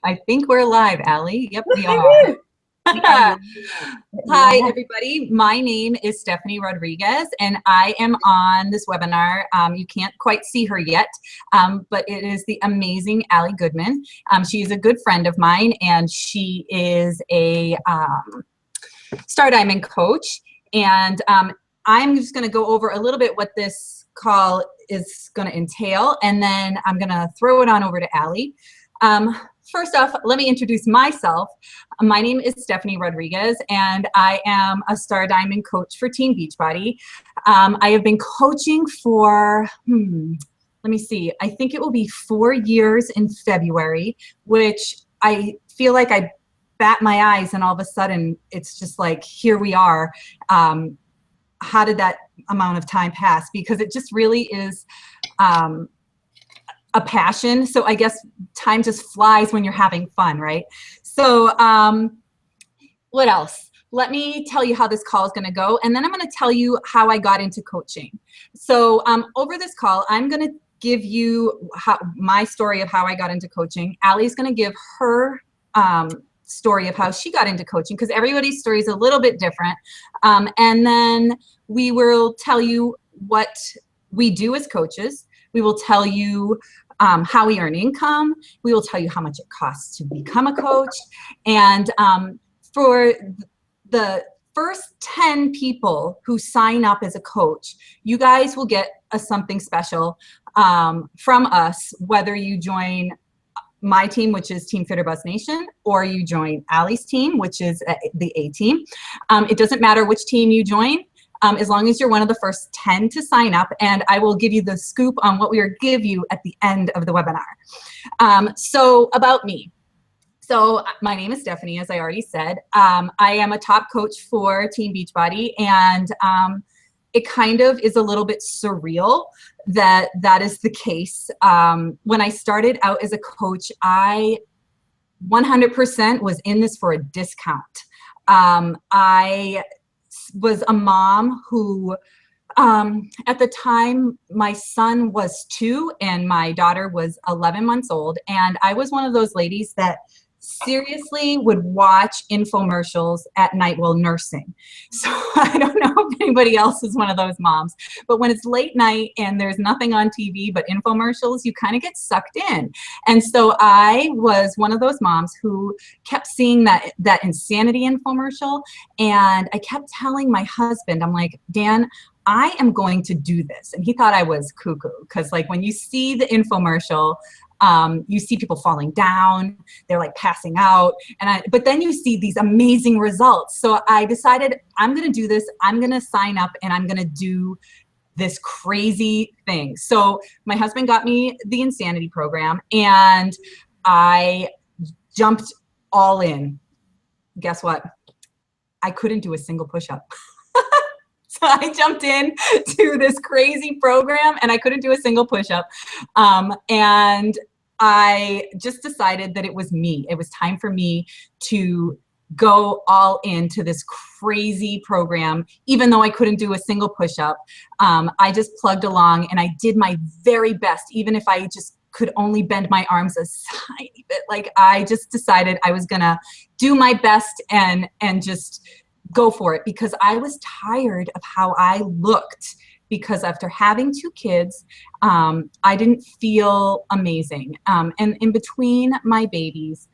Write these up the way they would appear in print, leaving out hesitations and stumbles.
I think we're live, Allie. Yep, we are. Hi, Yeah. everybody. My name is Stephanie Rodriguez, and I am on this webinar. You can't quite see her yet, but it is the amazing Allie Goodman. She's a good friend of mine, and she is a Star Diamond coach. And I'm just going to go over a little bit what this call is going to entail, and then I'm going to throw it on over to Allie. First off, let me introduce myself. My name is Stephanie Rodriguez, and I am a Star Diamond coach for Team Beachbody. I have been coaching for, let me see, I think it will be 4 years in February, which I feel like I bat my eyes and all of a sudden it's just like, here we are. How did that amount of time pass? Because it just really is a passion. So I guess time just flies when you're having fun, right? So what else? Let me tell you how this call is going to go, and then I'm going to tell you how I got into coaching. So over this call, I'm going to give you my story of how I got into coaching. Allie's going to give her story of how she got into coaching, because everybody's story is a little bit different. And then we will tell you what we do as coaches. We will tell you how we earn income. We will tell you how much it costs to become a coach. And for the first 10 people who sign up as a coach, you guys will get something special from us, whether you join my team, which is Team Fitter Buzz Nation, or you join Allie's team, which is the A team. It doesn't matter which team you join. As long as you're one of the first 10 to sign up, and I will give you the scoop on what we will give you at the end of the webinar. So about me. So my name is Stephanie, as I already said. I am a top coach for Team Beachbody, and it kind of is a little bit surreal that that is the case. When I started out as a coach, I 100% was in this for a discount. I was a mom who, at the time, my son was 2 and my daughter was 11 months old. And I was one of those ladies that seriously would watch infomercials at night while nursing. So I don't know if anybody else is one of those moms, but when it's late night and there's nothing on TV but infomercials, you kind of get sucked in. And so I was one of those moms who kept seeing that insanity infomercial, and I kept telling my husband, I'm like, Dan, I am going to do this. And he thought I was cuckoo, because like when you see the infomercial, you see people falling down, they're like passing out, but then you see these amazing results. So I decided I'm going to do this. I'm going to sign up and I'm going to do this crazy thing. So my husband got me the Insanity program and I jumped all in. Guess what? I couldn't do a single push-up. So I jumped in to this crazy program and I couldn't do a single push-up. And I just decided that it was me. It was time for me to go all into this crazy program, even though I couldn't do a single push-up. I just plugged along and I did my very best, even if I just could only bend my arms a tiny bit. Like I just decided I was gonna do my best and just go for it, because I was tired of how I looked, because after having 2 kids, I didn't feel amazing. And in between my babies,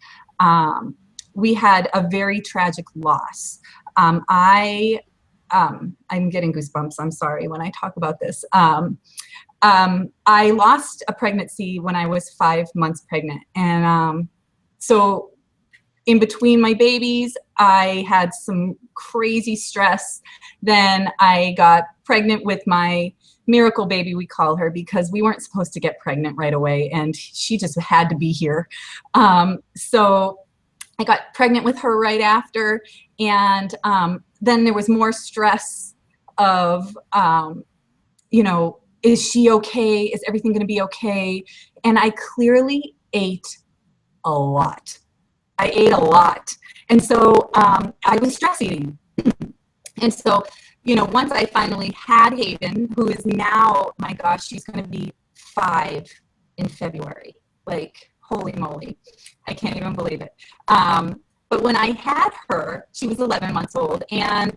we had a very tragic loss. I'm getting goosebumps, I'm sorry, when I talk about this. I lost a pregnancy when I was 5 months pregnant. And so in between my babies, I had some crazy stress. Then I got pregnant with my miracle baby, we call her, because we weren't supposed to get pregnant right away and she just had to be here. So I got pregnant with her right after, and then there was more stress of, you know, is she okay? Is everything gonna be okay? And I clearly ate a lot. I ate a lot. And so I was stress eating. And so, you know, once I finally had Hayden, who is now, my gosh, she's going to be 5 in February. Like, holy moly, I can't even believe it. But when I had her, she was 11 months old, and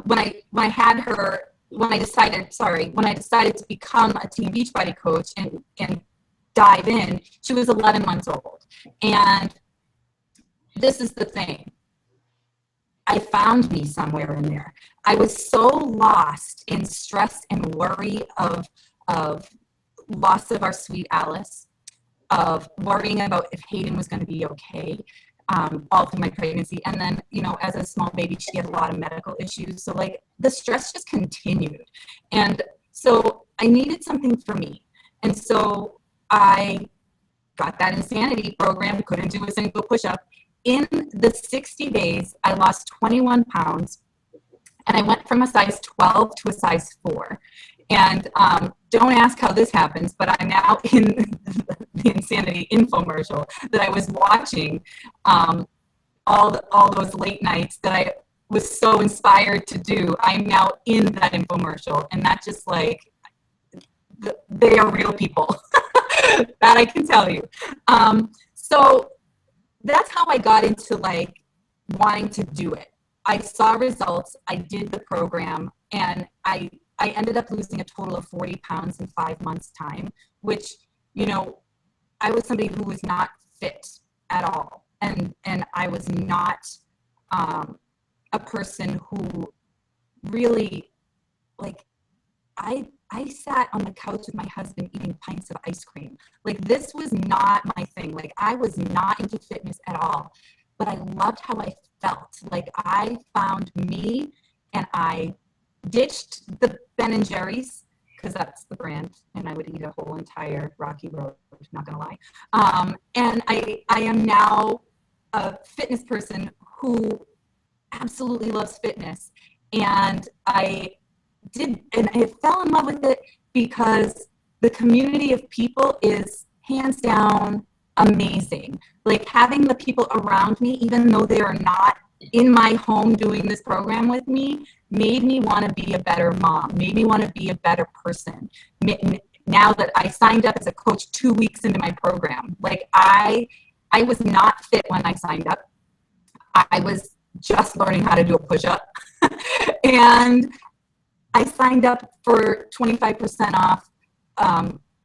when I had her, when I decided to become a Team Beachbody coach and dive in, she was 11 months old. And this is the thing. I found me somewhere in there. I was so lost in stress and worry of loss of our sweet Alice, of worrying about if Hayden was going to be okay, all through my pregnancy. And then, you know, as a small baby, she had a lot of medical issues. So like the stress just continued. And so I needed something for me. And so I got that insanity program, couldn't do a single push-up. In the 60 days, I lost 21 pounds, and I went from a size 12 to a size 4. And don't ask how this happens, but I'm now in the insanity infomercial that I was watching all those late nights that I was so inspired to do. I'm now in that infomercial, and that just like, they are real people. That I can tell you. So that's how I got into like wanting to do it. I saw results, I did the program, and I ended up losing a total of 40 pounds in 5 months' time, which, you know, I was somebody who was not fit at all. And I was not a person who really, like, I sat on the couch with my husband eating pints of ice cream. Like, this was not my thing. Like, I was not into fitness at all, but I loved how I felt. Like, I found me, and I ditched the Ben & Jerry's, because that's the brand, and I would eat a whole entire Rocky Road, not gonna lie. And I am now a fitness person who absolutely loves fitness. And I fell in love with it because the community of people is hands down amazing. Like, having the people around me, even though they are not in my home doing this program with me, made me want to be a better mom, made me want to be a better person. Now that I signed up as a coach 2 weeks into my program, like I was not fit when I signed up. I was just learning how to do a push-up. And I signed up for 25% off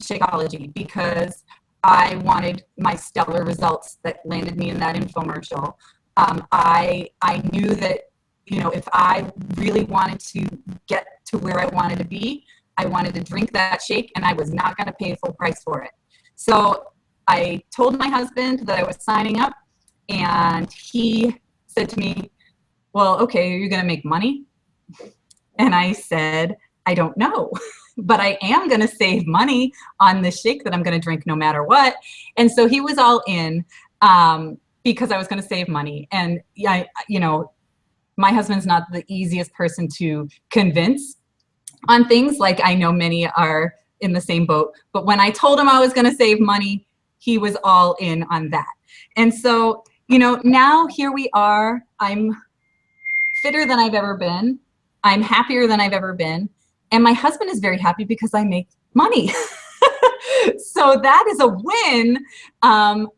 Shakeology because I wanted my stellar results that landed me in that infomercial. I knew that, you know, if I really wanted to get to where I wanted to be, I wanted to drink that shake, and I was not going to pay full price for it. So I told my husband that I was signing up, and he said to me, well, okay, are you going to make money? And I said, I don't know, but I am going to save money on this shake that I'm going to drink no matter what. And so he was all in because I was going to save money. And yeah, you know, my husband's not the easiest person to convince on things. Like, I know many are in the same boat, but when I told him I was going to save money, he was all in on that. And so, you know, now here we are. I'm fitter than I've ever been. I'm happier than I've ever been. And my husband is very happy because I make money. So that is a win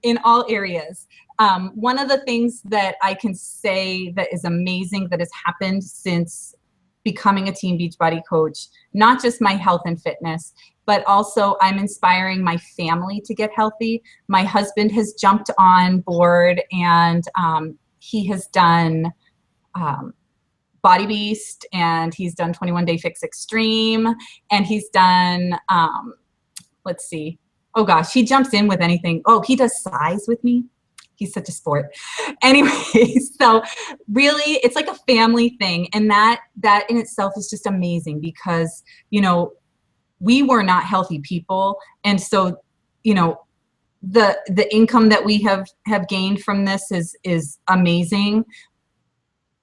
in all areas. One of the things that I can say that is amazing that has happened since becoming a Team Beachbody coach, not just my health and fitness, but also I'm inspiring my family to get healthy. My husband has jumped on board, and he has done Body Beast, and he's done 21 Day Fix Extreme, and he's done, let's see, oh gosh, he jumps in with anything. Oh, he does size with me. He's such a sport. Anyway, so really it's like a family thing. And that in itself is just amazing because, you know, we were not healthy people. And so, you know, the income that we have gained from this is amazing,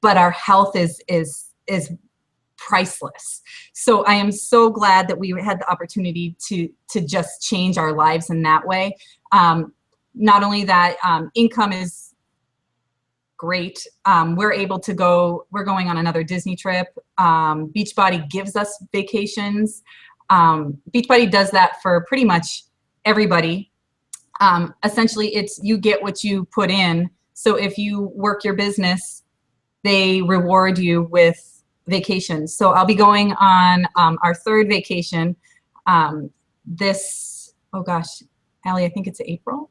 but our health is priceless. So I am so glad that we had the opportunity to just change our lives in that way. Not only that, income is great. We're able to go, we're going on another Disney trip. Beachbody gives us vacations. Beachbody does that for pretty much everybody. Essentially, it's you get what you put in. So if you work your business, they reward you with vacations. So I'll be going on our third vacation oh gosh, Allie, I think it's April.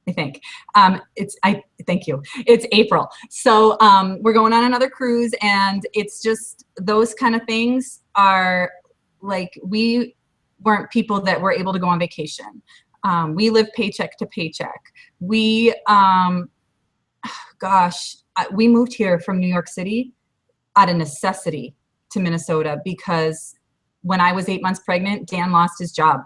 I think thank you. It's April. So we're going on another cruise, and it's just those kind of things are like, we weren't people that were able to go on vacation. We live paycheck to paycheck. We, we moved here from New York City out of necessity to Minnesota because when I was 8 months pregnant, Dan lost his job.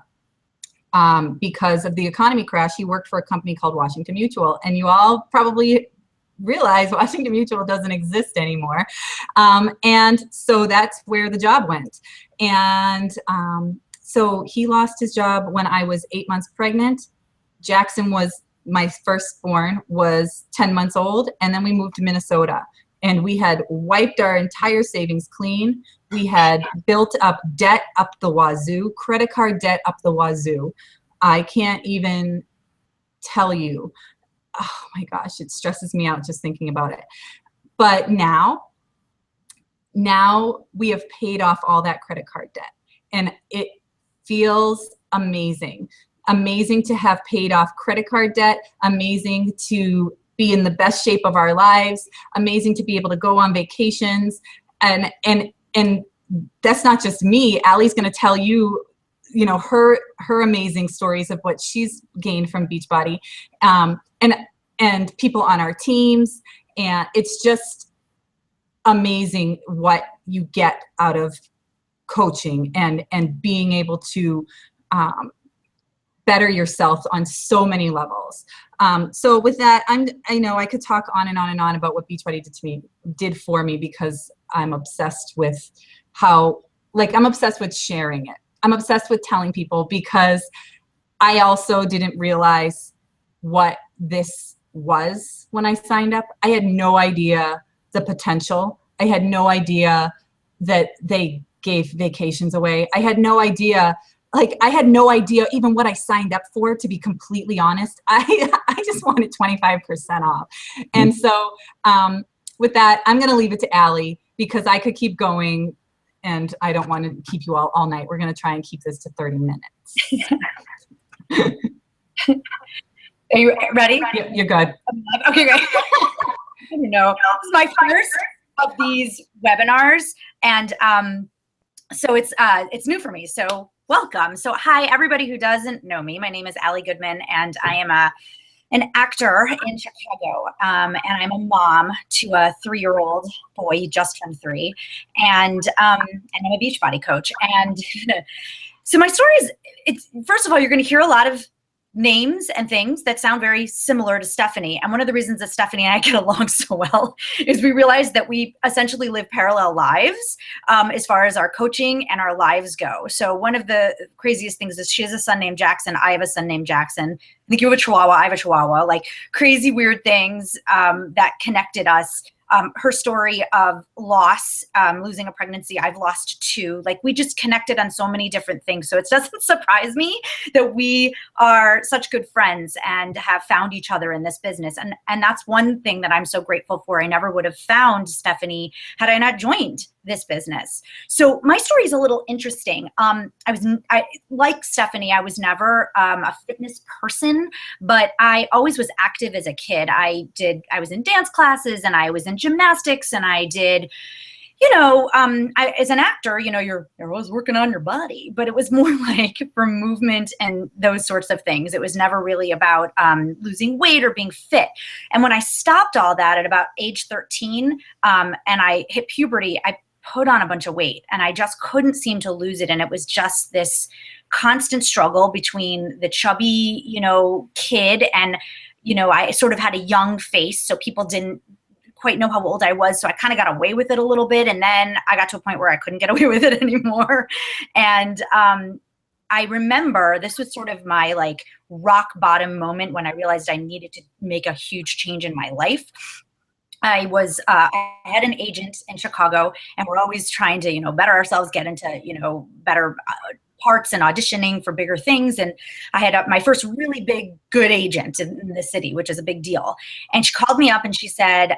Because of the economy crash. He worked for a company called Washington Mutual, and you all probably realize Washington Mutual doesn't exist anymore. And so that's where the job went. And so he lost his job when I was 8 months pregnant. Jackson was my firstborn, was 10 months old, and then we moved to Minnesota. And we had wiped our entire savings clean. We had built up debt up the wazoo, credit card debt up the wazoo. I can't even tell you. Oh my gosh, it stresses me out just thinking about it. But now we have paid off all that credit card debt. And it feels amazing. Amazing to have paid off credit card debt. Amazing to be in the best shape of our lives. Amazing to be able to go on vacations. And that's not just me. Allie's going to tell you, her amazing stories of what she's gained from Beachbody, and people on our teams. And it's just amazing what you get out of coaching and being able to better yourself on so many levels. So with that, I know I could talk on and on and on about what Beachbody did for me, because I'm obsessed with I'm obsessed with sharing it. I'm obsessed with telling people, because I also didn't realize what this was when I signed up. I had no idea the potential. I had no idea that they gave vacations away. I had no idea even what I signed up for, to be completely honest. I just wanted 25% off. And so with that, I'm going to leave it to Allie, because I could keep going, and I don't want to keep you all night. We're going to try and keep this to 30 minutes. Are you ready? You're good. Okay, great. I don't know. This is my first of these webinars, and so it's new for me. So welcome. So hi, everybody who doesn't know me. My name is Allie Goodman, and I am an actor in Chicago, and I'm a mom to a 3-year-old boy. He just turned 3, and I'm a Beachbody coach. And so my story is, first of all, you're going to hear a lot of names and things that sound very similar to Stephanie. And one of the reasons that Stephanie and I get along so well is we realize that we essentially live parallel lives as far as our coaching and our lives go. So one of the craziest things is she has a son named Jackson. I have a son named Jackson. I think you have a Chihuahua. I have a Chihuahua. Like crazy, weird things that connected us. Her story of loss, losing a pregnancy, I've lost 2. Like we just connected on so many different things. So it doesn't surprise me that we are such good friends and have found each other in this business. And that's one thing that I'm so grateful for. I never would have found Stephanie had I not joined this business. So my story is a little interesting. Like Stephanie, I was never a fitness person, but I always was active as a kid. I was in dance classes, and I was in gymnastics, and I did, as an actor, you're always working on your body, but it was more like for movement and those sorts of things. It was never really about losing weight or being fit. And when I stopped all that at about age 13, and I hit puberty, I put on a bunch of weight, and I just couldn't seem to lose it. And it was just this constant struggle between the chubby, kid, and, I sort of had a young face, so people didn't quite know how old I was. So I kind of got away with it a little bit. And then I got to a point where I couldn't get away with it anymore. And I remember this was sort of my like rock bottom moment when I realized I needed to make a huge change in my life. I had an agent in Chicago, and we're always trying to, better ourselves, get into, better parts and auditioning for bigger things. And I had my first really big, good agent in the city, which is a big deal. And she called me up and she said,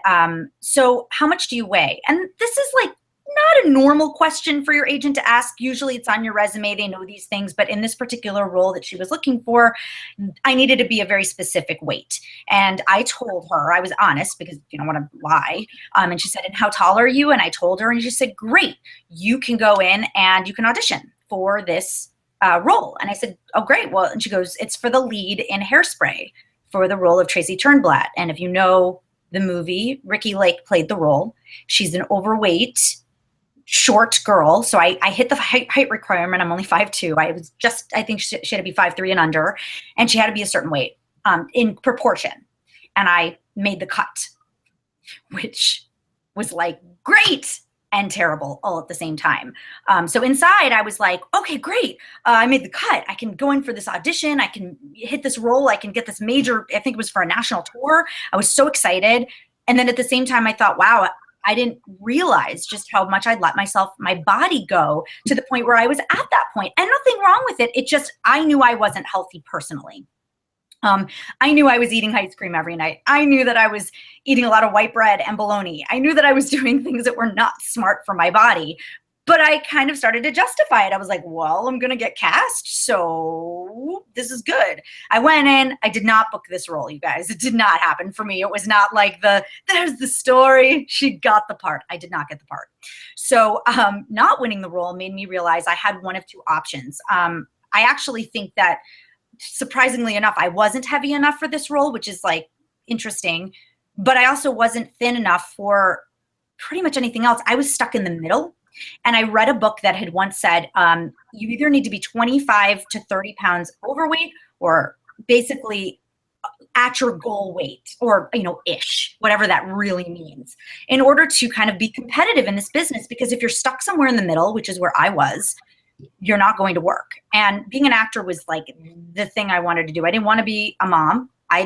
so how much do you weigh? And this is like not a normal question for your agent to ask. Usually it's on your resume. They know these things. But in this particular role that she was looking for, I needed to be a very specific weight. And I told her, I was honest because you don't want to lie. And she said, and how tall are you? And I told her, and she said, great, you can go in and you can audition for this role. And I said, oh, great. Well, and she goes, it's for the lead in Hairspray for the role of Tracy Turnblatt. And if you know the movie, Ricki Lake played the role. She's an overweight, short girl. So I hit the height requirement. I'm only 5'2". I think she had to be 5'3" and under, and she had to be a certain weight in proportion. And I made the cut, which was like great and terrible all at the same time. So inside I was like, okay, great. I made the cut. I can go in for this audition. I can hit this role. I can get this major, I think it was for a national tour. I was so excited. And then at the same time I thought, wow, I didn't realize just how much I'd let my body go to the point where I was at that point. And nothing wrong with it. It just, I knew I wasn't healthy personally. I knew I was eating ice cream every night. I knew that I was eating a lot of white bread and bologna. I knew that I was doing things that were not smart for my body. But I kind of started to justify it. I was like, well, I'm going to get cast, so this is good. I went in. I did not book this role, you guys. It did not happen for me. It was not like there's the story. She got the part. I did not get the part. So not winning the role made me realize I had one of two options. I actually think that, surprisingly enough, I wasn't heavy enough for this role, which is like interesting. But I also wasn't thin enough for pretty much anything else. I was stuck in the middle. And I read a book that had once said, you either need to be 25 to 30 pounds overweight or basically at your goal weight or, ish, whatever that really means, in order to kind of be competitive in this business. Because if you're stuck somewhere in the middle, which is where I was, you're not going to work. And being an actor was like the thing I wanted to do. I didn't want to be a mom. I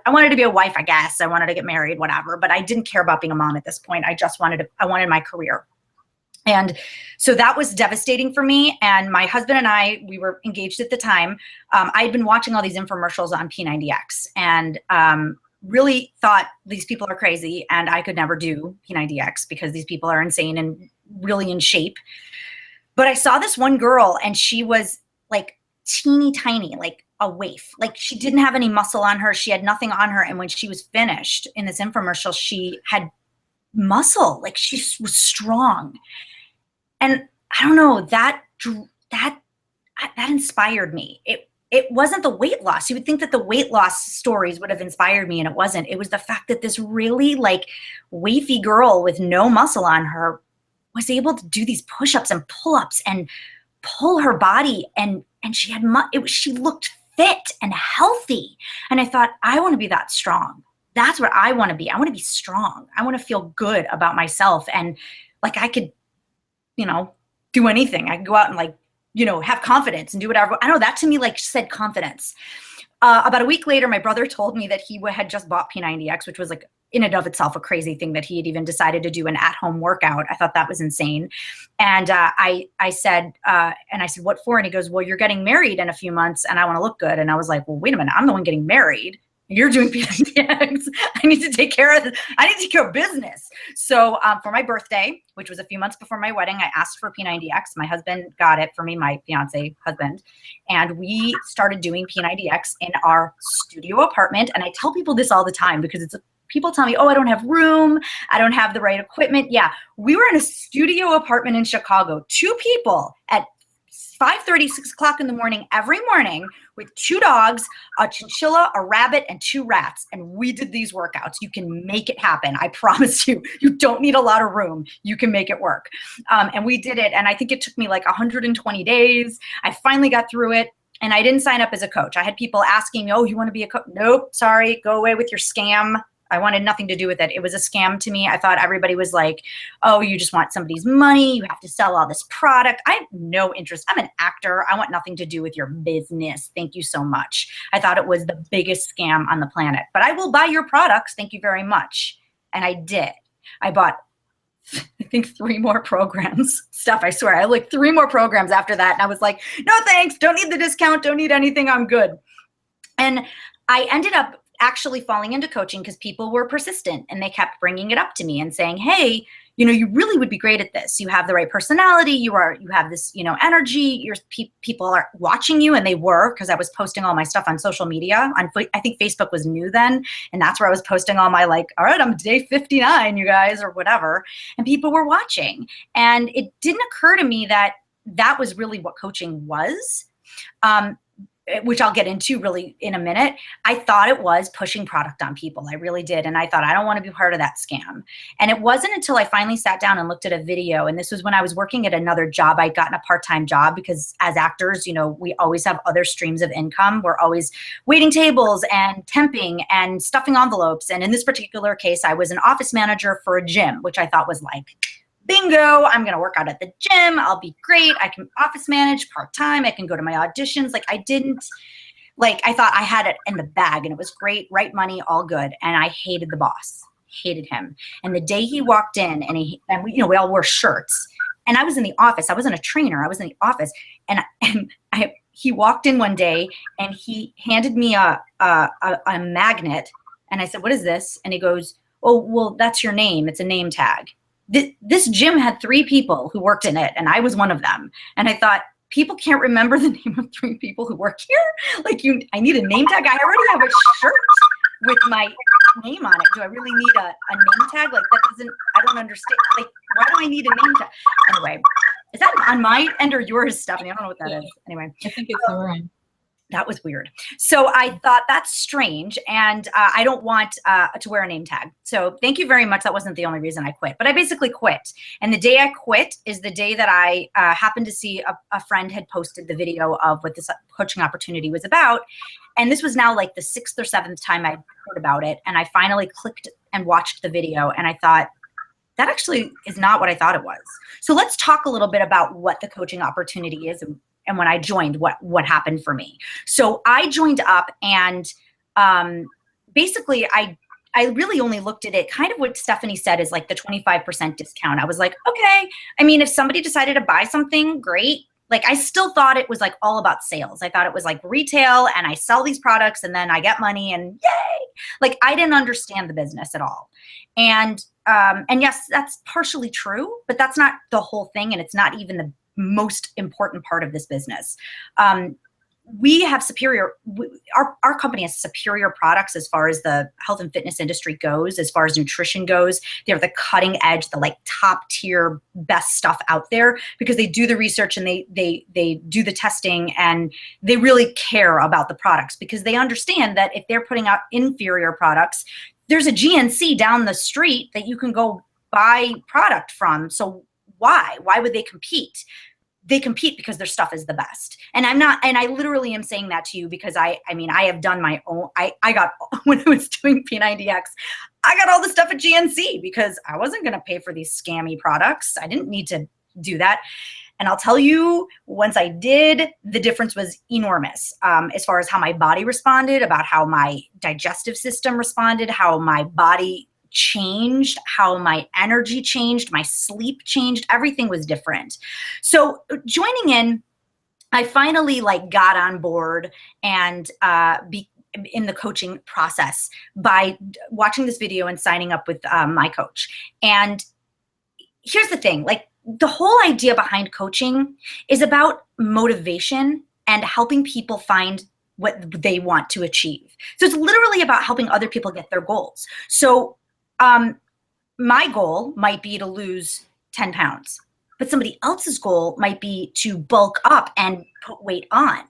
wanted to be a wife, I guess. I wanted to get married, whatever. But I didn't care about being a mom at this point. I wanted my career. And so that was devastating for me. And my husband and I, we were engaged at the time. I'd been watching all these infomercials on P90X and really thought these people are crazy and I could never do P90X because these people are insane and really in shape. But I saw this one girl and she was like teeny tiny, like a waif. Like she didn't have any muscle on her. She had nothing on her. And when she was finished in this infomercial, she had muscle, like she was strong. And I don't know, that inspired me. It wasn't the weight loss. You would think that the weight loss stories would have inspired me, and it wasn't. It was the fact that this really like wafy girl with no muscle on her was able to do these push-ups and pull-ups and pull her body, and she had she looked fit and healthy. And I thought, I want to be that strong. That's what I want to be. I want to be strong. I want to feel good about myself. And like I could, do anything. I can go out and like, have confidence and do whatever. I don't know, that to me like said confidence. About a week later, my brother told me that he had just bought P90X, which was like in and of itself a crazy thing that he had even decided to do an at-home workout. I thought that was insane. And I said, what for? And he goes, well, you're getting married in a few months and I want to look good. And I was like, well, wait a minute, I'm the one getting married. You're doing P90X. I need to take care of business. So for my birthday, which was a few months before my wedding, I asked for P90X. My husband got it for me, my fiance husband. And we started doing P90X in our studio apartment. And I tell people this all the time because people tell me, oh, I don't have room. I don't have the right equipment. Yeah, we were in a studio apartment in Chicago, 2 people at 5:30, 6 o'clock in the morning, every morning with 2 dogs, a chinchilla, a rabbit, and 2 rats. And we did these workouts. You can make it happen. I promise you, you don't need a lot of room. You can make it work. And we did it. And I think it took me like 120 days. I finally got through it. And I didn't sign up as a coach. I had people asking me, oh, you want to be a coach? Nope, sorry, go away with your scam. I wanted nothing to do with it. It was a scam to me. I thought everybody was like, oh, you just want somebody's money. You have to sell all this product. I have no interest. I'm an actor. I want nothing to do with your business. Thank you so much. I thought it was the biggest scam on the planet. But I will buy your products. Thank you very much. And I did. I bought I think 3 more programs. Stuff, I swear. I had like 3 more programs after that. And I was like, no thanks, don't need the discount, don't need anything, I'm good. And I ended up actually falling into coaching because people were persistent and they kept bringing it up to me and saying, hey, you know, you really would be great at this. You have the right personality. You have this, you know, energy. People are watching you, and they were, because I was posting all my stuff on social media. I think Facebook was new then, and that's where I was posting all my like, all right, I'm day 59, you guys, or whatever, and people were watching. And it didn't occur to me that that was really what coaching was. Which I'll get into really in a minute. I thought it was pushing product on people. I really did. And I thought, I don't want to be part of that scam. And it wasn't until I finally sat down and looked at a video. And this was when I was working at another job. I'd gotten a part-time job because as actors, you know, we always have other streams of income. We're always waiting tables and temping and stuffing envelopes. And in this particular case, I was an office manager for a gym, which I thought was like, bingo, I'm going to work out at the gym. I'll be great. I can office manage part-time. I can go to my auditions. Like I thought I had it in the bag and it was great, right money, all good. And I hated the boss, hated him. And the day he walked in and we, you know, we all wore shirts and I was in the office. I wasn't a trainer. I was in the office and he walked in one day and he handed me a magnet. And I said, what is this? And he goes, oh, well, that's your name. It's a name tag. This gym had 3 people who worked in it, and I was one of them. And I thought, people can't remember the name of 3 people who work here? Like, I need a name tag? I already have a shirt with my name on it. Do I really need a name tag? Like, that doesn't, I don't understand. Like, why do I need a name tag? Anyway, is that on my end or yours, Stephanie? I don't know what that is. Anyway. I think it's your end. That was weird. So I thought that's strange, and I don't want to wear a name tag. So thank you very much. That wasn't the only reason I quit, but I basically quit. And the day I quit is the day that I happened to see a friend had posted the video of what this coaching opportunity was about. And this was now like the 6th or 7th time I heard about it. And I finally clicked and watched the video, and I thought, that actually is not what I thought it was. So let's talk a little bit about what the coaching opportunity is and when I joined, what happened for me. So I joined up, and basically I really only looked at it kind of what Stephanie said is like the 25% discount. I was like, okay, I mean, if somebody decided to buy something, great. Like I still thought it was like all about sales. I thought it was like retail and I sell these products and then I get money and yay. Like I didn't understand the business at all. And yes, that's partially true, but that's not the whole thing. And it's not even the most important part of this business. We have our company has superior products as far as the health and fitness industry goes, as far as nutrition goes. They're the cutting edge, the like top tier best stuff out there because they do the research and they do the testing and they really care about the products because they understand that if they're putting out inferior products, there's a GNC down the street that you can go buy product from. So why would they compete? They compete because their stuff is the best. And I literally am saying that to you because I mean, I have done my own, I got, when I was doing P90X, I got all the stuff at GNC because I wasn't going to pay for these scammy products. I didn't need to do that. And I'll tell you, once I did, the difference was enormous as far as how my body responded, about how my digestive system responded, how my body changed, how my energy changed, my sleep changed, everything was different. So joining in, I finally like got on board and in the coaching process by watching this video and signing up with my coach. And here's the thing, like the whole idea behind coaching is about motivation and helping people find what they want to achieve. So it's literally about helping other people get their goals. So my goal might be to lose 10 pounds, but somebody else's goal might be to bulk up and put weight on.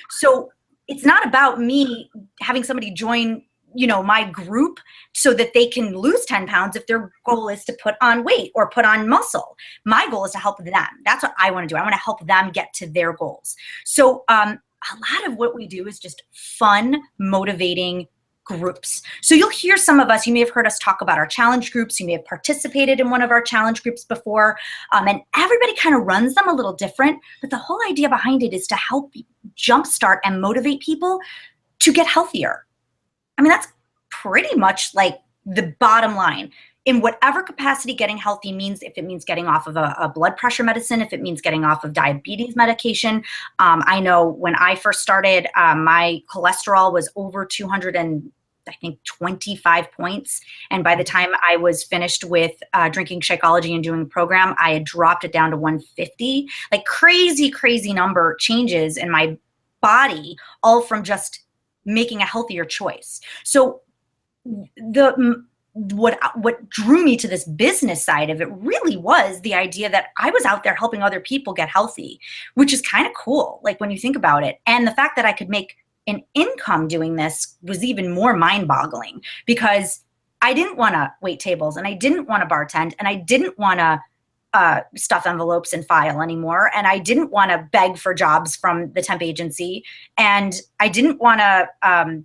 So it's not about me having somebody join, you know, my group so that they can lose 10 pounds if their goal is to put on weight or put on muscle. My goal is to help them. That's what I want to do. I want to help them get to their goals. So a lot of what we do is just fun, motivating groups. So you'll hear some of us, you may have heard us talk about our challenge groups. You may have participated in one of our challenge groups before. And everybody kind of runs them a little different, but the whole idea behind it is to help jumpstart and motivate people to get healthier. I mean, that's pretty much like the bottom line. in whatever capacity getting healthy means, if it means getting off of a blood pressure medicine, if it means getting off of diabetes medication. I know when I first started, my cholesterol was over 200 and I think 25 points. And by the time I was finished with drinking Shakeology and doing the program, I had dropped it down to 150. Like crazy, crazy number changes in my body, all from just making a healthier choice. So what drew me to this business side of it really was the idea that I was out there helping other people get healthy, which is kind of cool, like when you think about it. And the fact that I could make an income doing this was even more mind-boggling, because I didn't want to wait tables, and I didn't want to bartend, and I didn't want to stuff envelopes and file anymore, and I didn't want to beg for jobs from the temp agency, and I didn't want to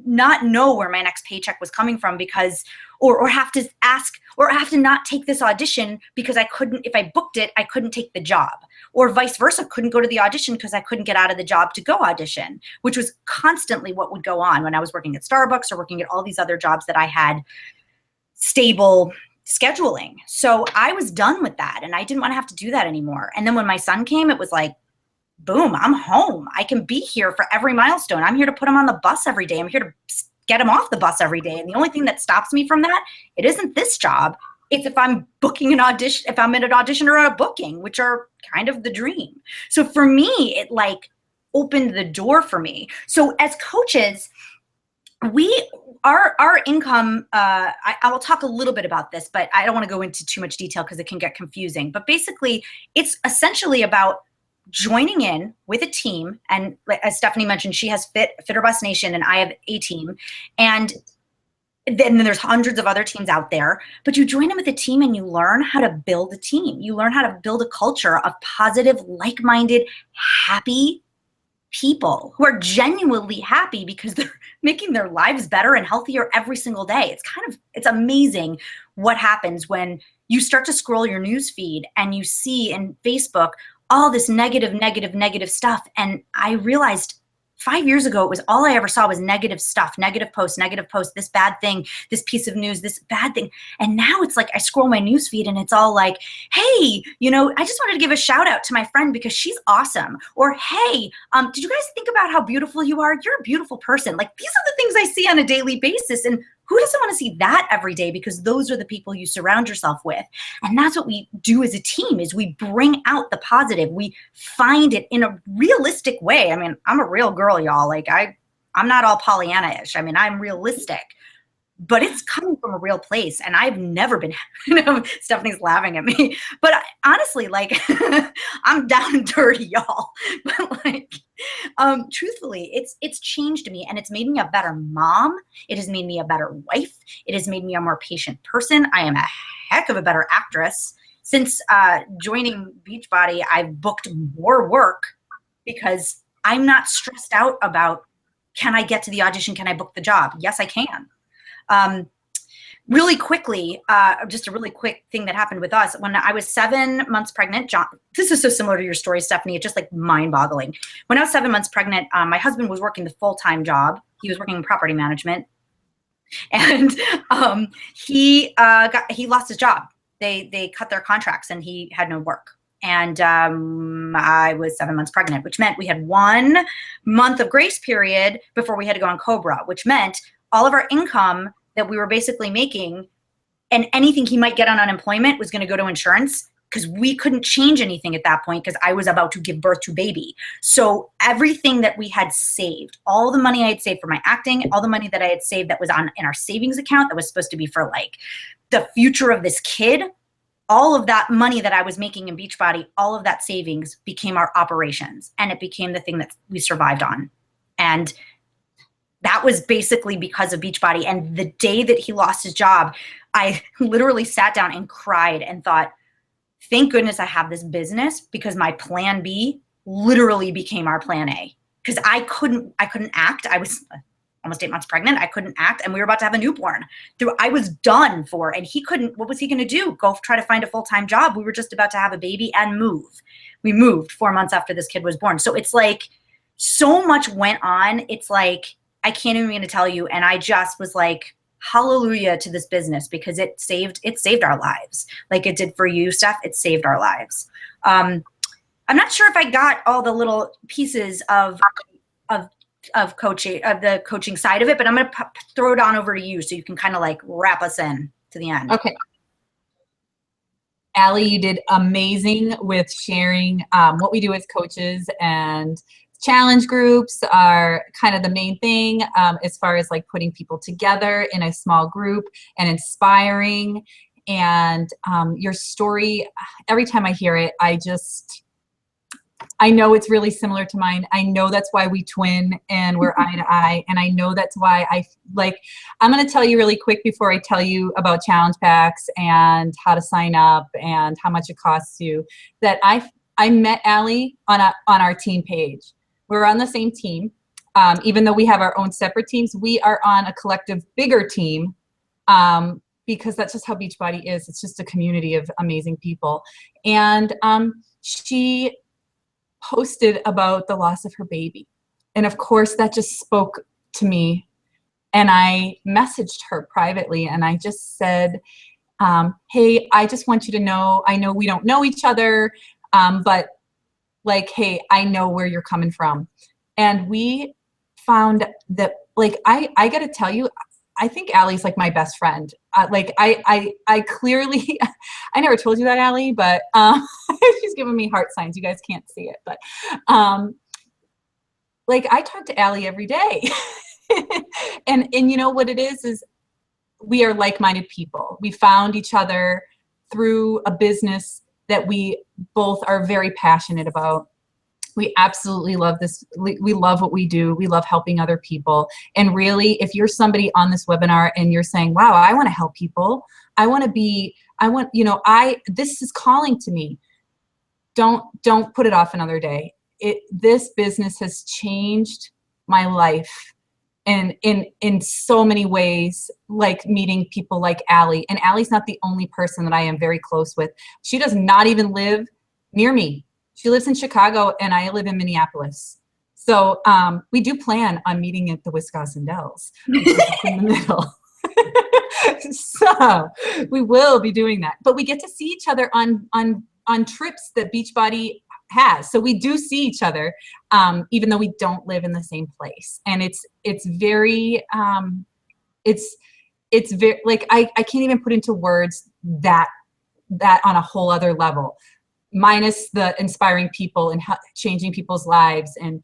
not know where my next paycheck was coming from, because or have to ask, or have to not take this audition because I couldn't, if I booked it, I couldn't take the job, or vice versa, couldn't go to the audition because I couldn't get out of the job to go audition, which was constantly what would go on when I was working at Starbucks or working at all these other jobs that I had stable scheduling. So I was done with that, and I didn't want to have to do that anymore. And then when my son came, it was like, boom, I'm home. I can be here for every milestone. I'm here to put him on the bus every day. I'm here to get him off the bus every day. And the only thing that stops me from that, it isn't this job. It's if I'm booking an audition, if I'm in an audition or a booking, which are kind of the dream. So for me, it like opened the door for me. So as coaches, our income, I will talk a little bit about this, but I don't want to go into too much detail because it can get confusing. But basically, it's essentially about joining in with a team. And as Stephanie mentioned, she has Fitter Bus Nation, and I have a team. And then there's hundreds of other teams out there, but you join in with a team and you learn how to build a team. You learn how to build a culture of positive, like-minded, happy people who are genuinely happy because they're making their lives better and healthier every single day. It's amazing what happens when you start to scroll your news feed and you see in Facebook all this negative stuff. And I realized 5 years ago, it was all I ever saw was negative stuff, negative posts, this bad thing, this piece of news, this bad thing. And now it's like I scroll my news feed and it's all like, hey, I just wanted to give a shout out to my friend because she's awesome. Or, hey, did you guys think about how beautiful you are? You're a beautiful person. Like, these are the things I see on a daily basis. And who doesn't want to see that every day? Because those are the people you surround yourself with. And that's what we do as a team, is we bring out the positive. We find it in a realistic way. I mean, I'm a real girl, y'all. Like I'm not all Pollyanna-ish. I mean, I'm realistic, but it's coming from a real place. And I've never been, Stephanie's laughing at me, but honestly, like I'm down and dirty, y'all. But like, truthfully, it's changed me, and it's made me a better mom. It has made me a better wife. It has made me a more patient person. I am a heck of a better actress. Since joining Beachbody, I've booked more work because I'm not stressed out about, can I get to the audition? Can I book the job? Yes, I can. Really quickly, just a really quick thing that happened with us. When I was 7 months pregnant, John, this is so similar to your story, Stephanie. It's just like mind-boggling. When I was 7 months pregnant, my husband was working the full-time job. He was working in property management, and he lost his job. They cut their contracts, and he had no work. And I was 7 months pregnant, which meant we had 1 month of grace period before we had to go on Cobra, which meant all of our income that we were basically making and anything he might get on unemployment was going to go to insurance, because we couldn't change anything at that point because I was about to give birth to baby. So everything that we had saved, all the money I had saved for my acting, all the money that I had saved that was in our savings account that was supposed to be for like the future of this kid, all of that money that I was making in Beachbody, all of that savings became our operations, and it became the thing that we survived on. And that was basically because of Beachbody. And the day that he lost his job, I literally sat down and cried and thought, thank goodness I have this business, because my plan B literally became our plan A. Because I couldn't act. I was almost 8 months pregnant. I couldn't act, and we were about to have a newborn. I was done for, and he couldn't. What was he going to do? Go try to find a full-time job? We were just about to have a baby and move. We moved 4 months after this kid was born. So it's like so much went on. It's like, I can't even begin to tell you. And I just was like, hallelujah to this business, because it saved our lives. Like it did for you, Steph, it saved our lives. I'm not sure if I got all the little pieces of coaching, of the coaching side of it, but I'm going to throw it on over to you so you can kind of like wrap us in to the end. Okay. Allie, you did amazing with sharing what we do as coaches, and challenge groups are kind of the main thing as far as like putting people together in a small group and inspiring. And your story, every time I hear it, I know it's really similar to mine. I know that's why we twin and we're eye to eye. And I know that's why I'm going to tell you really quick before I tell you about challenge packs and how to sign up and how much it costs you, that I met Allie on our team page. We're on the same team. Even though we have our own separate teams, we are on a collective bigger team because that's just how Beachbody is. It's just a community of amazing people. And she posted about the loss of her baby. And of course that just spoke to me. And I messaged her privately and I just said, hey, I just want you to know, I know we don't know each other, but like, hey, I know where you're coming from. And we found that, like, I got to tell you, I think Allie's like my best friend. I clearly, I never told you that, Allie, but she's giving me heart signs. You guys can't see it, but like I talk to Allie every day. and you know what it is we are like-minded people. We found each other through a business that we both are very passionate about. We absolutely love this. We love what we do. We love helping other people. And really, if you're somebody on this webinar and you're saying, wow, I want to help people. This is calling to me. Don't put it off another day. This business has changed my life and in so many ways, like meeting people like Allie. And Allie's not the only person that I am very close with. She does not even live near me. She lives in Chicago and I live in Minneapolis. So we do plan on meeting at the Wisconsin Dells in the middle. So we will be doing that. But we get to see each other on trips that Beachbody has. So we do see each other, even though we don't live in the same place. And it's very, like, I can't even put into words that on a whole other level. Minus the inspiring people and changing people's lives and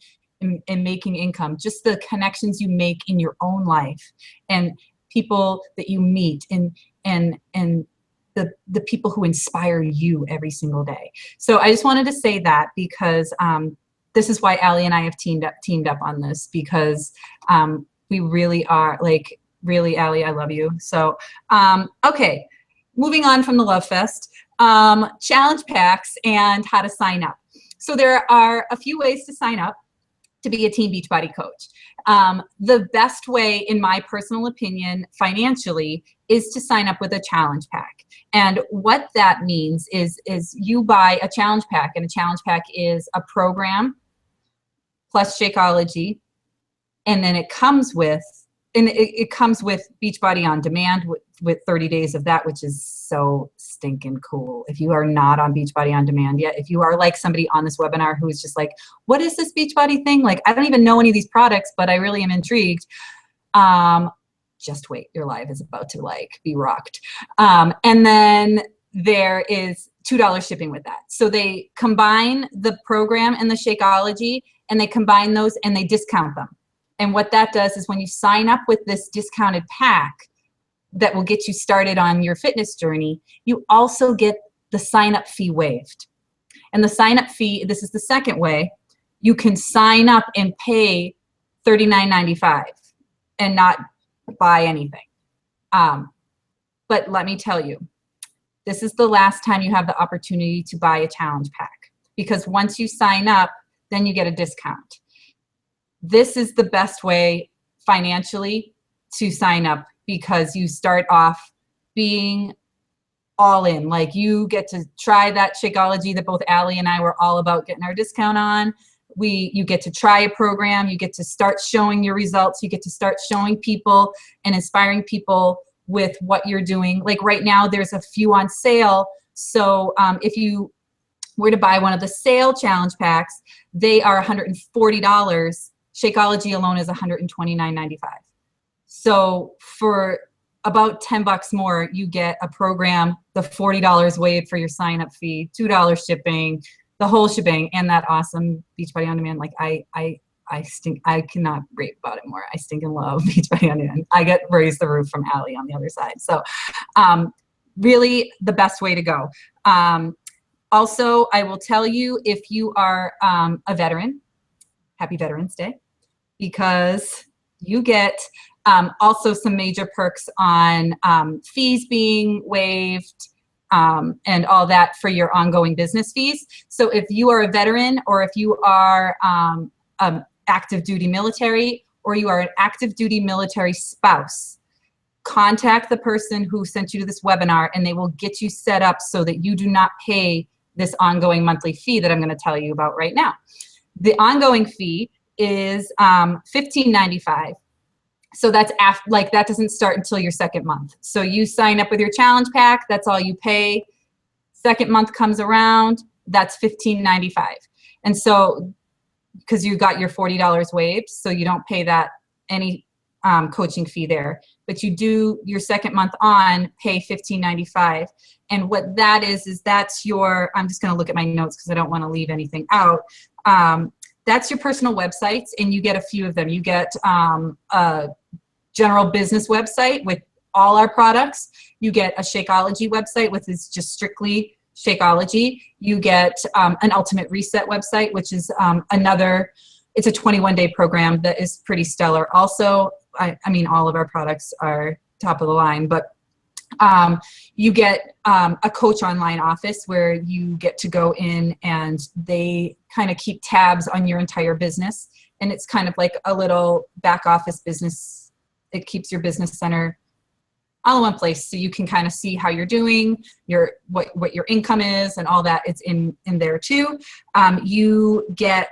making income, just the connections you make in your own life and people that you meet and the people who inspire you every single day. So I just wanted to say that because this is why Allie and I have teamed up on this, because we really are, like, really, Allie, I love you. So okay, moving on from the Love Fest. Challenge packs and how to sign up. So there are a few ways to sign up to be a Team Beachbody coach. The best way, in my personal opinion, financially, is to sign up with a challenge pack. And what that means is you buy a challenge pack, and a challenge pack is a program plus Shakeology, and then it comes with Beachbody on Demand with 30 days of that, which is so stinking cool. If you are not on Beachbody on Demand yet, if you are like somebody on this webinar who is just like, what is this Beachbody thing? Like, I don't even know any of these products, but I really am intrigued. Just wait, your life is about to like be rocked. And then there is $2 shipping with that. So they combine the program and the Shakeology, and they combine those and they discount them. And what that does is when you sign up with this discounted pack that will get you started on your fitness journey, you also get the sign-up fee waived. And the sign-up fee, this is the second way, you can sign up and pay $39.95 and not buy anything. But let me tell you, this is the last time you have the opportunity to buy a challenge pack, because once you sign up, then you get a discount. This is the best way financially to sign up, because you start off being all in. Like, you get to try that Shakeology that both Allie and I were all about getting our discount on. You get to try a program, you get to start showing your results, you get to start showing people and inspiring people with what you're doing. Like right now, there's a few on sale. So if you were to buy one of the sale challenge packs, they are $140. Shakeology alone is $129.95. So for about $10 more, you get a program, the $40 waived for your sign-up fee, $2 shipping, the whole shebang, and that awesome Beachbody On Demand. Like I cannot rave about it more. I stinking love Beachbody On Demand. I get raised the roof from Allie on the other side. So really the best way to go. Also, I will tell you, if you are a veteran, happy Veterans Day, because you get also some major perks on fees being waived, and all that for your ongoing business fees. So if you are a veteran, or if you are active duty military, or you are an active duty military spouse, contact the person who sent you to this webinar, and they will get you set up so that you do not pay this ongoing monthly fee that I'm going to tell you about right now. The ongoing fee is $15.95. So that's that doesn't start until your second month. So you sign up with your challenge pack, that's all you pay. Second month comes around, that's $15.95. And so, because you got your $40 waived, so you don't pay that any coaching fee there, but you do your second month on pay $15.95. And what that is that's your, I'm just going to look at my notes because I don't want to leave anything out. That's your personal websites, and you get a few of them. You get a general business website with all our products. You get a Shakeology website, which is just strictly Shakeology. You get an Ultimate Reset website, which is it's a 21-day program that is pretty stellar. Also, I mean, all of our products are top of the line, but you get a coach online office where you get to go in and they kind of keep tabs on your entire business. And it's kind of like a little back office business. It keeps your business center all in one place, so you can kind of see how you're doing, what your income is, and all that. It's in there too. You get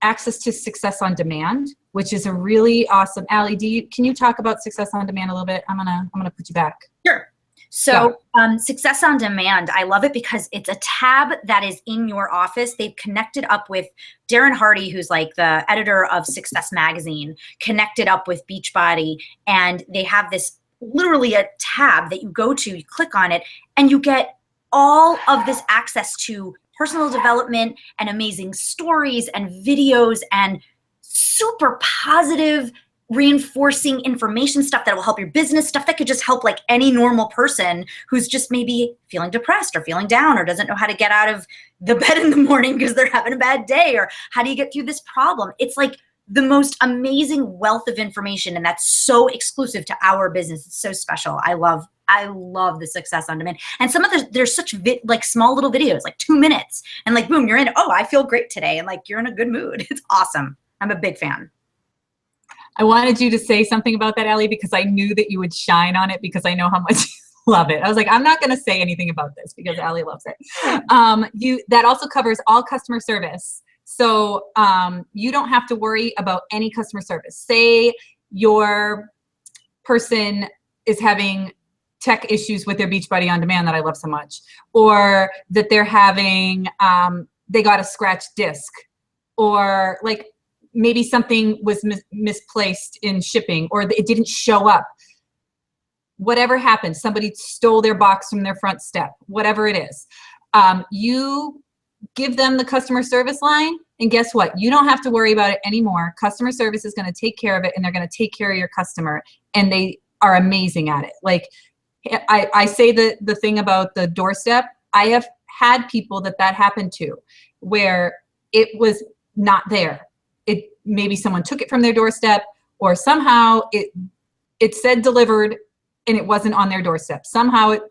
access to Success on Demand, which is a really awesome. Allie, can you talk about Success on Demand a little bit? I'm gonna put you back. Sure. So Success on Demand, I love it because it's a tab that is in your office. They've connected up with Darren Hardy, who's like the editor of Success Magazine, connected up with Beachbody, and they have this literally a tab that you go to, you click on it, and you get all of this access to personal development and amazing stories and videos and super positive reinforcing information, stuff that will help your business, stuff that could just help like any normal person who's just maybe feeling depressed or feeling down or doesn't know how to get out of the bed in the morning because they're having a bad day, or how do you get through this problem? It's like the most amazing wealth of information, and that's so exclusive to our business. It's so special. I love the Success on Demand. And some of there's such like small little videos, like 2 minutes, and like boom, you're in. Oh, I feel great today, and like you're in a good mood. It's awesome. I'm a big fan. I wanted you to say something about that, Allie, because I knew that you would shine on it, because I know how much you love it. I was like, I'm not going to say anything about this because Allie loves it. That also covers all customer service. So you don't have to worry about any customer service. Say your person is having tech issues with their Beachbody On Demand that I love so much, or that they're having, they got a scratched disc, or like maybe something was misplaced in shipping, or it didn't show up. Whatever happened, somebody stole their box from their front step, whatever it is. You give them the customer service line, and guess what? You don't have to worry about it anymore. Customer service is going to take care of it, and they're going to take care of your customer, and they are amazing at it. Like I say the thing about the doorstep, I have had people that happened to, where it was not there. Maybe someone took it from their doorstep, or somehow it said delivered and it wasn't on their doorstep. Somehow it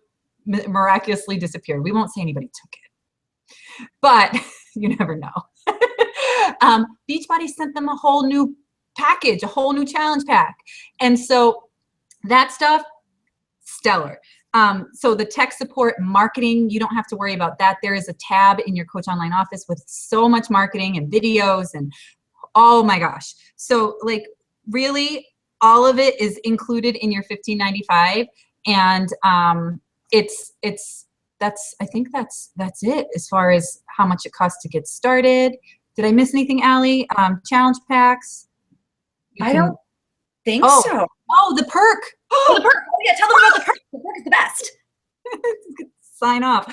miraculously disappeared. We won't say anybody took it, but you never know. Beachbody sent them a whole new package, a whole new challenge pack. And so that stuff, stellar. So the tech support, marketing, you don't have to worry about that. There is a tab in your Coach Online office with so much marketing and videos and oh my gosh. So like really all of it is included in your $15.95. And I think that's it as far as how much it costs to get started. Did I miss anything, Allie? Challenge packs. I don't think so. Oh, the perk. Oh, the perk. Oh, yeah, tell them about the perk. The perk is the best. Sign off.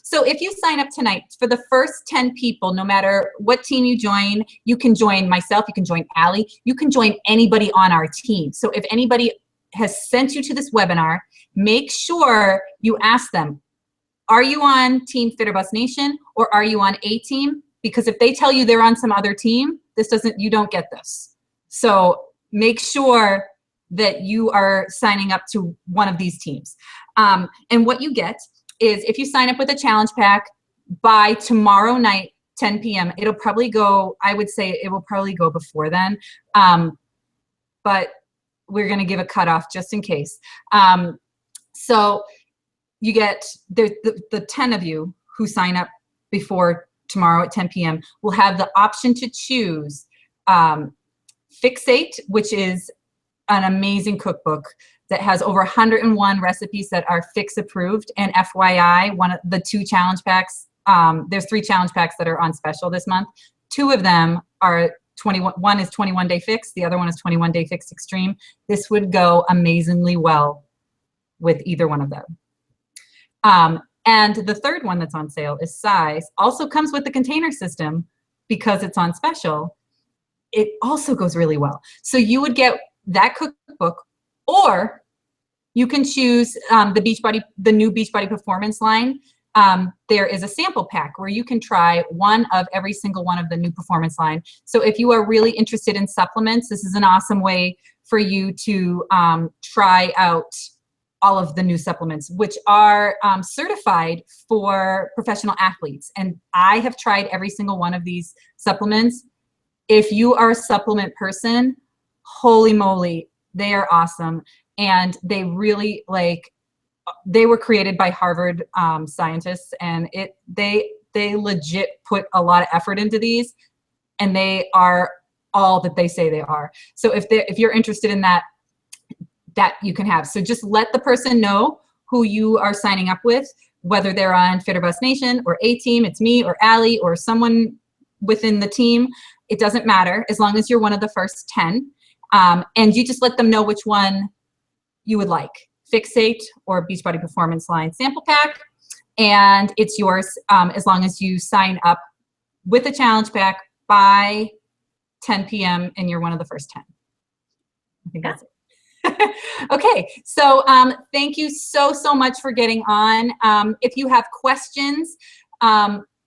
So if you sign up tonight, for the first 10 people, no matter what team you join, you can join myself, you can join Allie, you can join anybody on our team. So if anybody has sent you to this webinar, make sure you ask them, are you on Team Fit or Bust Nation or are you on a team? Because if they tell you they're on some other team, you don't get this. So make sure that you are signing up to one of these teams. And what you get is if you sign up with a challenge pack by tomorrow night, 10 p.m., it'll probably go, I would say it will probably go before then. But we're going to give a cutoff just in case. So you get the 10 of you who sign up before tomorrow at 10 p.m. will have the option to choose Fixate, which is an amazing cookbook that has over 101 recipes that are Fix approved. And FYI, one of the 2 challenge packs, there's 3 challenge packs that are on special this month. 2 of them are 21. One is 21 Day Fix. The other one is 21 Day Fix Extreme. This would go amazingly well with either one of them. And the third one that's on sale is Size. Also comes with the container system because it's on special. It also goes really well. So you would get that cookbook, or you can choose the new Beachbody Performance line. There is a sample pack where you can try one of every single one of the new performance line. So if you are really interested in supplements, this is an awesome way for you to try out all of the new supplements, which are certified for professional athletes. And I have tried every single one of these supplements. If you are a supplement person, holy moly, they are awesome. And they really they were created by Harvard scientists, and they legit put a lot of effort into these, and they are all that they say they are. So if you're interested in that you can have. So just let the person know who you are signing up with, whether they're on Fit or Bust Nation or A Team, it's me or Allie or someone within the team. It doesn't matter as long as you're one of the first 10. And you just let them know which one you would like, Fixate or Beachbody Performance Line sample pack. And it's yours as long as you sign up with a challenge pack by 10 p.m. and you're one of the first 10. I think that's it. Okay, so thank you so much for getting on. If you have questions,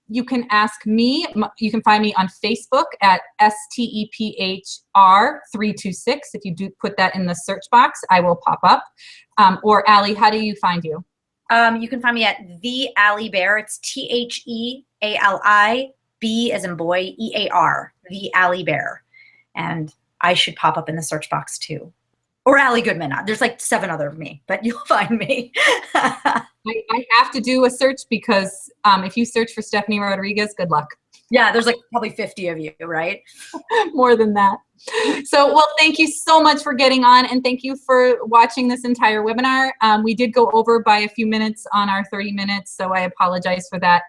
you can ask me. You can find me on Facebook at STEPHR326. If you do put that in the search box, I will pop up. Or Allie, how do you find you? You can find me at The Allie Bear. It's TheAli, B as in boy, EAR, The Allie Bear. And I should pop up in the search box too. Or Allie Goodman. There's like 7 other of me, but you'll find me. I have to do a search because if you search for Stephanie Rodriguez, good luck. Yeah, there's like probably 50 of you, right? More than that. So, well, thank you so much for getting on, and thank you for watching this entire webinar. We did go over by a few minutes on our 30 minutes, so I apologize for that.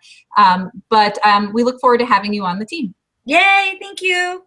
But we look forward to having you on the team. Yay, thank you.